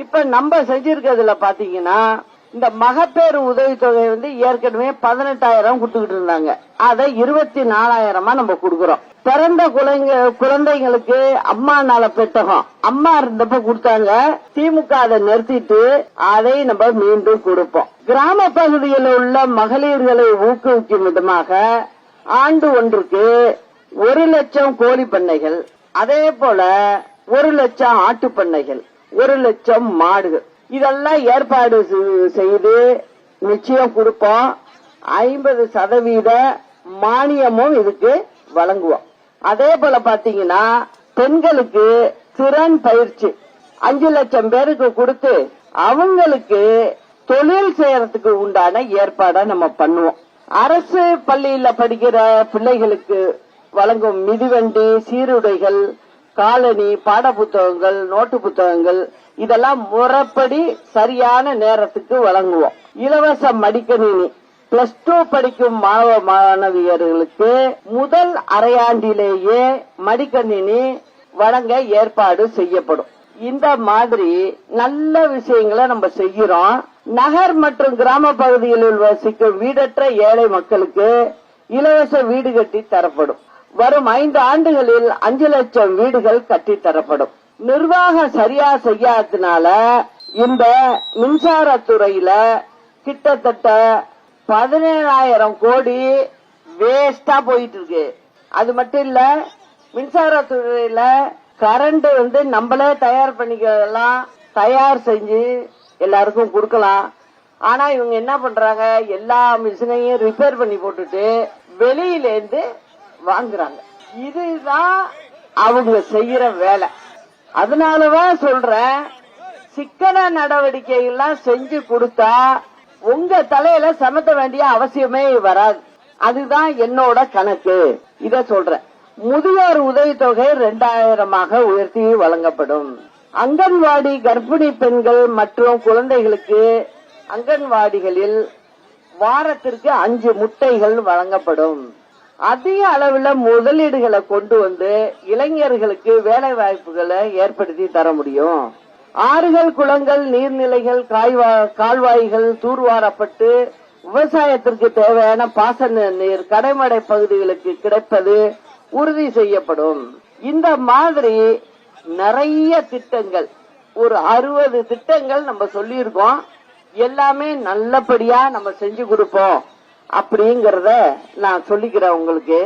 இப்ப நம்ம செஞ்சிருக்கிறதுல பாத்தீங்கன்னா இந்த மகப்பேறு உதவித்தொகை ஏற்கனவே 18,000 கொடுத்துக்கிட்டு இருந்தாங்க. அதை 24,000 நம்ம கொடுக்கறோம். பிறந்த குழந்தைங்களுக்கு அம்மா நல பெட்டகம் அம்மா இருந்தப்ப கொடுத்தாங்க. திமுக அதை நிறுத்திட்டு அதை நம்ம மீண்டும் கொடுப்போம். கிராம பகுதியில் உள்ள மகளிர்களை ஊக்குவிக்கும் விதமாக ஆண்டு ஒன்றுக்கு 1,00,000 கோழி பண்ணைகள், அதே போல 1,00,000 ஆட்டு பண்ணைகள், 1,00,000 மாடுகள், இதெல்லாம் ஏற்பாடு செய்து நிச்சயம் கொடுப்போம். 50% மானியமும் இதுக்கு வழங்குவோம். அதே போல பாத்தீங்கன்னா பெண்களுக்கு திறன் பயிற்சி 5,00,000 பேருக்கு கொடுத்து அவங்களுக்கு தொழில் செய்யறதுக்கு உண்டான ஏற்பாடை நம்ம பண்ணுவோம். அரசு பள்ளியில படிக்கிற பிள்ளைகளுக்கு வழங்கும் மிதிவண்டி, சீருடைகள், காலணி, பாட புத்தகங்கள், நோட்டு புத்தகங்கள் இதெல்லாம் முறைப்படி சரியான நேரத்துக்கு வழங்குவோம். இலவச மடிக்கணினி +2 படிக்கும் மாணவ மாணவியர்களுக்கு முதல் அரையாண்டிலேயே மடிக்கணினி வழங்க ஏற்பாடு செய்யப்படும். இந்த மாதிரி நல்ல விஷயங்களை நம்ம செய்கிறோம். நகர் மற்றும் கிராம பகுதிகளில் வசிக்கும் வீடற்ற ஏழை மக்களுக்கு இலவச வீடு கட்டி தரப்படும். வரும் 5 ஆண்டுகளில் 5,00,000 வீடுகள் கட்டி தரப்படும். நிர்வாகம் சரியா செய்யாததுனால இந்த மின்சாரத்துறையில கிட்டத்தட்ட 17,000 கோடி வேஸ்டா போயிட்டு இருக்கு. அது மட்டும் இல்ல, மின்சாரத்துறையில கரண்ட் நம்மளே தயார் பண்ணிக்கலாம், தயார் செஞ்சு எல்லாருக்கும் கொடுக்கலாம். ஆனா இவங்க என்ன பண்றாங்க, எல்லா மிஷினையும் ரிப்பேர் பண்ணி போட்டுட்டு வெளியில இருந்து வாங்குறாங்க. இதுதான் அவங்க செய்யற வேலை. அதனாலதான் சொல்றேன், சிக்கன நடவடிக்கை எல்லாம் செஞ்சு கொடுத்தா உங்க தலையில சமத்த வேண்டிய அவசியமே வராது. அதுதான் என்னோட கணக்கு. இத சொல்றேன். முதியோர் உதவித்தொகை 2,000 உயர்த்தி வழங்கப்படும். அங்கன்வாடி கர்ப்பிணி பெண்கள் மற்றும் குழந்தைகளுக்கு அங்கன்வாடிகளில் வாரத்திற்கு 5 முட்டைகள் வழங்கப்படும். அதிக அளவில் முதலீடுகளை கொண்டு வந்து இளைஞர்களுக்கு வேலை வாய்ப்புகளை ஏற்படுத்தி தர முடியும். ஆறுகள், குளங்கள், நீர்நிலைகள், கால்வாய்கள் தூர்வாரப்பட்டு விவசாயத்திற்கு தேவையான பாசன நீர் கடைமடை பகுதிகளுக்கு கிடைப்பது உறுதி செய்யப்படும். இந்த மாதிரி நிறைய திட்டங்கள், ஒரு 60 திட்டங்கள் நம்ம சொல்லியிருக்கோம். எல்லாமே நல்லபடியா நம்ம செஞ்சு கொடுப்போம் அப்படிங்கறத நான் சொல்லிக்கிறேன் உங்களுக்கு.